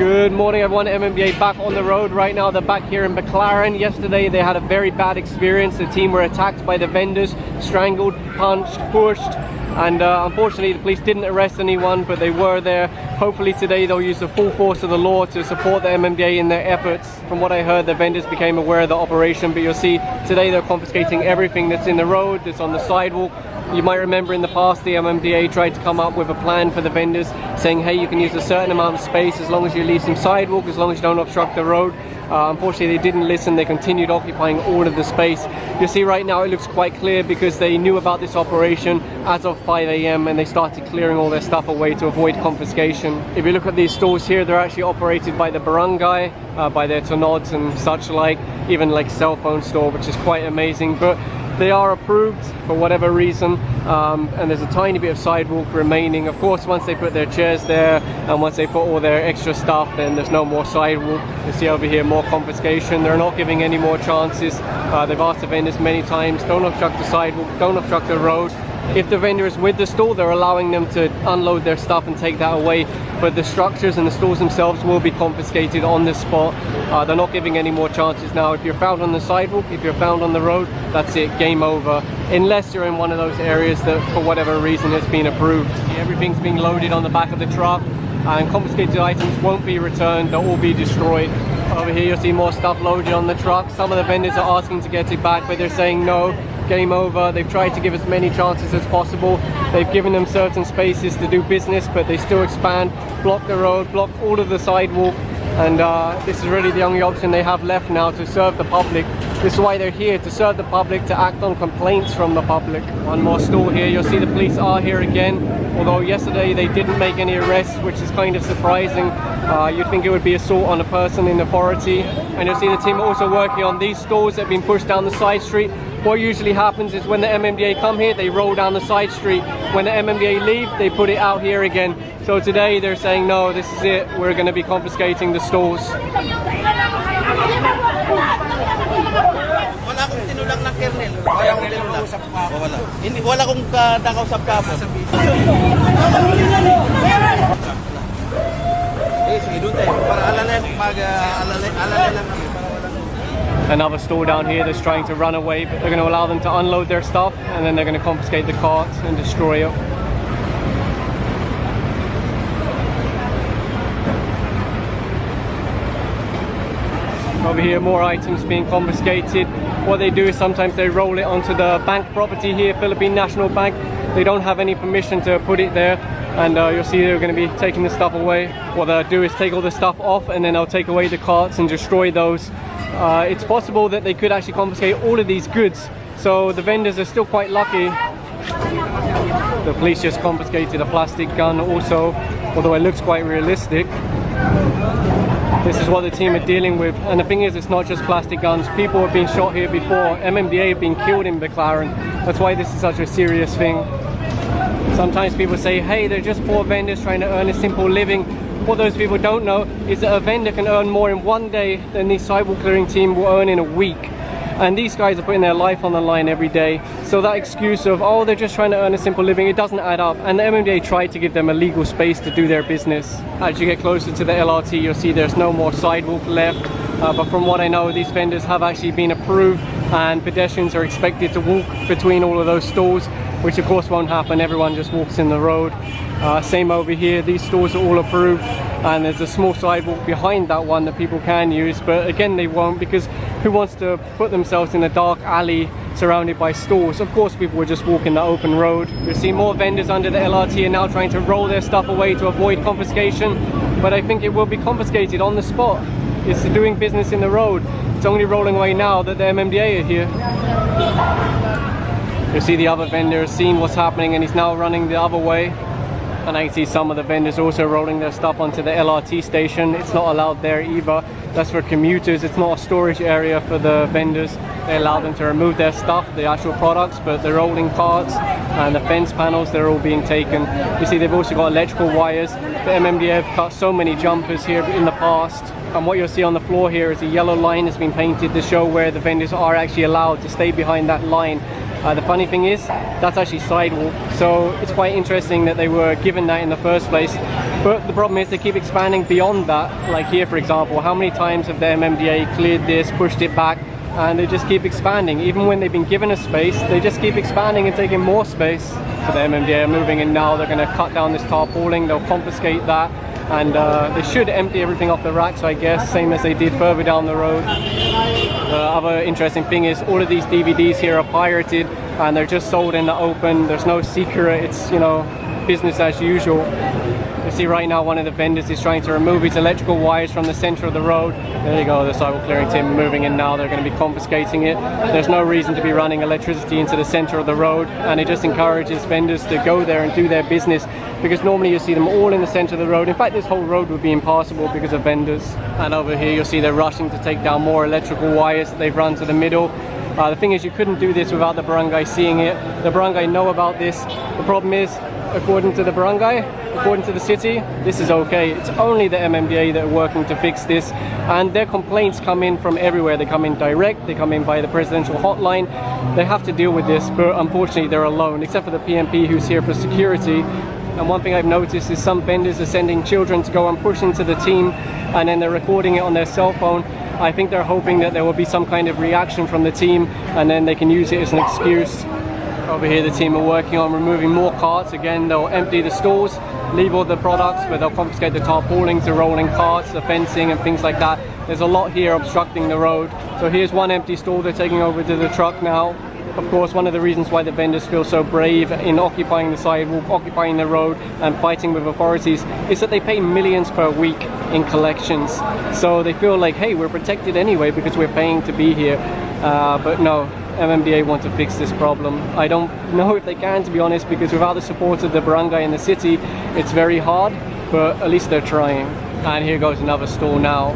Good morning everyone, MMDA back on the road right now. They're back here in Baclaran. Yesterday they had a very bad experience. The team were attacked by the vendors, strangled, punched, pushed, and unfortunately the police didn't arrest anyone, but they were there. Hopefully today they'll use the full force of the law to support the MMDA in their efforts. From what I heard, the vendors became aware of the operation, but you'll see today they're confiscating everything that's in the road, that's on the sidewalk. You might remember in the past the MMDA tried to come up with a plan for the vendors, saying hey, you can use a certain amount of space as long as you leave some sidewalk, as long as you don't obstruct the road. Unfortunately they didn't listen. They continued occupying all of the space. You see right now it looks quite clear because they knew about this operation as of 5 AM and they started clearing all their stuff away to avoid confiscation. If you look at these stores here, they're actually operated by the barangay, by their tonods and such like, even like cell phone store, which is quite amazing. But they are approved for whatever reason, and there's a tiny bit of sidewalk remaining. Of course, once they put their chairs there and once they put all their extra stuff, then there's no more sidewalk. You see over here more confiscation. They're not giving any more chances. They've asked the vendors many times, don't obstruct the sidewalk, don't obstruct the road. If the vendor is with the store, they're allowing them to unload their stuff and take that away, but the structures and the stores themselves will be confiscated on the spot. They're not giving any more chances now. If you're found on the sidewalk, if you're found on the road, that's it, game over. Unless you're in one of those areas that for whatever reason has been approved. Everything's being loaded on the back of the truck and confiscated items won't be returned, they'll all be destroyed. Over here you'll see more stuff loaded on the truck. Some of the vendors are asking to get it back, but they're saying no, game over. They've tried to give as many chances as possible. They've given them certain spaces to do business, but they still expand, block the road, block all of the sidewalk, and this is really the only option they have left now to serve the public. This is why they're here, to serve the public, to act on complaints from the public. One more store here, you'll see the police are here again, although yesterday they didn't make any arrests, which is kind of surprising. You'd think it would be assault on a person in authority. And you'll see the team also working on these stores that have been pushed down the side street. What usually happens is when the MMDA come here, they roll down the side street. When the MMDA leave, they put it out here again. So today they're saying no, this is it, we're going to be confiscating the stores. Wala akong tinulang ng kernel. Wala akong tinulang. Wala akong nakausap ka po. Eh, sige doon tayo. Para alala lang. Another store down here that's trying to run away, but they're going to allow them to unload their stuff and then they're going to confiscate the carts and destroy it. Over here more items being confiscated. What they do is sometimes they roll it onto the bank property here, Philippine National Bank. They don't have any permission to put it there, and you'll see they're going to be taking the stuff away. What they'll do is take all the stuff off and then they'll take away the carts and destroy those. It's possible that they could actually confiscate all of these goods, so the vendors are still quite lucky. The police just confiscated a plastic gun also, although it looks quite realistic. This is what the team are dealing with, and the thing is, it's not just plastic guns. People have been shot here before. MMDA have been killed in Baclaran. That's why this is such a serious thing. Sometimes people say, hey, they're just poor vendors trying to earn a simple living. What those people don't know is that a vendor can earn more in one day than the sidewalk clearing team will earn in a week. And these guys are putting their life on the line every day. So that excuse of, oh, they're just trying to earn a simple living, it doesn't add up. And the MMDA tried to give them a legal space to do their business. As you get closer to the LRT, you'll see there's no more sidewalk left. But from what I know, these vendors have actually been approved and pedestrians are expected to walk between all of those stores, which of course won't happen. Everyone just walks in the road. Same over here, these stores are all approved, and there's a small sidewalk behind that one that people can use, but again they won't, because who wants to put themselves in a dark alley surrounded by stores? Of course people would just walk in the open road. You'll see more vendors under the LRT are now trying to roll their stuff away to avoid confiscation, but I think it will be confiscated on the spot. It's doing business in the road. It's only rolling away now that the MMDA are here. You see the other vendor has seen what's happening and he's now running the other way. And I can see some of the vendors also rolling their stuff onto the LRT station. It's not allowed there either. That's for commuters. It's not a storage area for the vendors. They allow them to remove their stuff, the actual products, but the rolling carts and the fence panels, they're all being taken. You see they've also got electrical wires. The MMDA have cut so many jumpers here in the past. And what you'll see on the floor here is a yellow line that's been painted to show where the vendors are actually allowed to stay behind that line. The funny thing is, that's actually sidewalk, so it's quite interesting that they were given that in the first place. But the problem is they keep expanding beyond that. Like here, for example, how many times have the MMDA cleared this, pushed it back, and they just keep expanding. Even when they've been given a space, they just keep expanding and taking more space. So the MMDA are moving in now. They're going to cut down this tarpaulin, they'll confiscate that, and they should empty everything off the racks, I guess, same as they did further down the road. The other interesting thing is all of these DVDs here are pirated and they're just sold in the open. There's no secret, it's, you know, business as usual. You see right now one of the vendors is trying to remove his electrical wires from the center of the road. There you go, the sidewalk clearing team moving in now. They're going to be confiscating it. There's no reason to be running electricity into the center of the road, and it just encourages vendors to go there and do their business, because normally you see them all in the center of the road. In fact, this whole road would be impassable because of vendors. And over here you'll see they're rushing to take down more electrical wires that they've run to the middle. The thing is, you couldn't do this without the barangay seeing it. The barangay know about this. The problem is, according to the barangay, according to the city, this is okay. It's only the MMDA that are working to fix this, and their complaints come in from everywhere. They come in direct, they come in by the presidential hotline. They have to deal with this, but unfortunately they're alone, except for the PNP who's here for security. And one thing I've noticed is some vendors are sending children to go and push into the team, and then they're recording it on their cell phone. I think they're hoping that there will be some kind of reaction from the team, and then they can use it as an excuse. Over here the team are working on removing more carts. Again, they'll empty the stalls, leave all the products, but they'll confiscate the tarpaulins, the rolling carts, the fencing and things like that. There's a lot here obstructing the road. So here's one empty stall they're taking over to the truck now. Of course, one of the reasons why the vendors feel so brave in occupying the sidewalk, occupying the road and fighting with authorities is that they pay millions per week in collections. So they feel like, hey, we're protected anyway because we're paying to be here. But no, MMDA want to fix this problem. I don't know if they can, to be honest, because without the support of the barangay and the city, it's very hard, but at least they're trying. And here goes another stall now.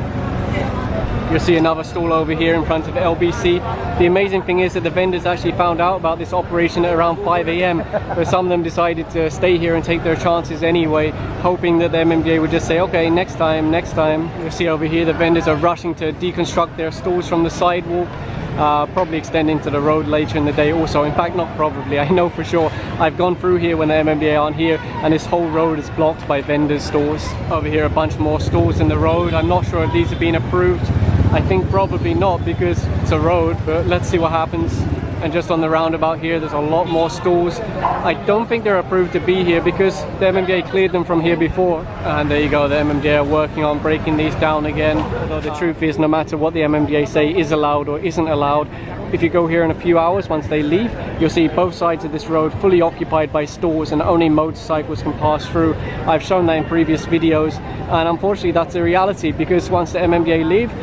You'll see another stall over here in front of LBC. The amazing thing is that the vendors actually found out about this operation at around 5 AM, but some of them decided to stay here and take their chances anyway, hoping that the MMDA would just say, okay, next time, next time. You'll see over here the vendors are rushing to deconstruct their stalls from the sidewalk, probably extending to the road later in the day also. In fact, not probably, I know for sure. I've gone through here when the MMDA aren't here, and this whole road is blocked by vendors' stalls. Over here a bunch more stalls in the road. I'm not sure if these have been approved. I think probably not because it's a road, but let's see what happens. And just on the roundabout here, there's a lot more stalls. I don't think they're approved to be here because the MMDA cleared them from here before. And there you go, the MMDA are working on breaking these down again. Although the truth is, no matter what the MMDA say is allowed or isn't allowed, if you go here in a few hours, once they leave, you'll see both sides of this road fully occupied by stores and only motorcycles can pass through. I've shown that in previous videos, and unfortunately that's the reality, because once the MMDA leave,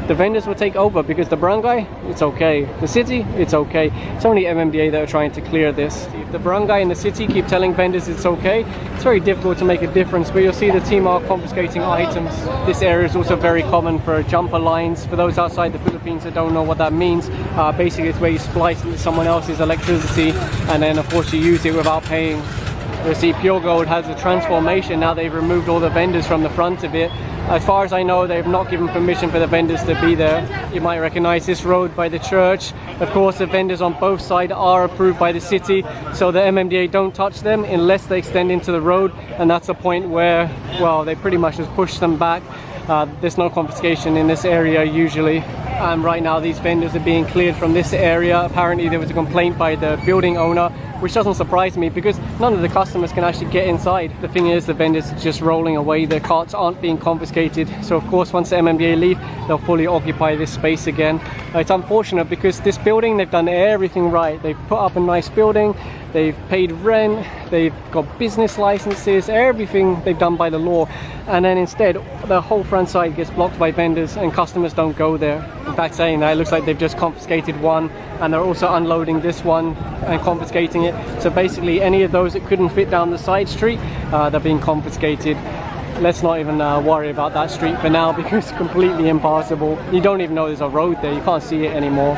the vendors will take over, because the barangay, it's okay. The city, it's okay. It's only MMDA that are trying to clear this. If the barangay and the city keep telling vendors it's okay, it's very difficult to make a difference, but you'll see the team are confiscating items. This area is also very common for jumper lines. For those outside the Philippines that don't know what that means, basically it's where you splice into someone else's electricity and then of course you use it without paying. You see Pure Gold has a transformation. Now they've removed all the vendors from the front of it. As far as I know, they've not given permission for the vendors to be there. You might recognize this road by the church. Of course, the vendors on both sides are approved by the city, so the MMDA don't touch them unless they extend into the road, and that's a point where, well, they pretty much just push them back. There's no confiscation in this area usually. And right now these vendors are being cleared from this area. Apparently there was a complaint by the building owner, which doesn't surprise me because none of the customers can actually get inside. The thing is, the vendors are just rolling away. Their carts aren't being confiscated. So of course, once the MMDA leave, they'll fully occupy this space again. It's unfortunate because this building, they've done everything right. They've put up a nice building, they've paid rent, they've got business licenses, everything they've done by the law. And then instead, the whole front side gets blocked by vendors and customers don't go there. In fact, saying that, it looks like they've just confiscated one, and they're also unloading this one and confiscating it. So basically any of those that couldn't fit down the side street, they're being confiscated. Let's not even worry about that street for now because it's completely impassable. You don't even know there's a road there, you can't see it anymore.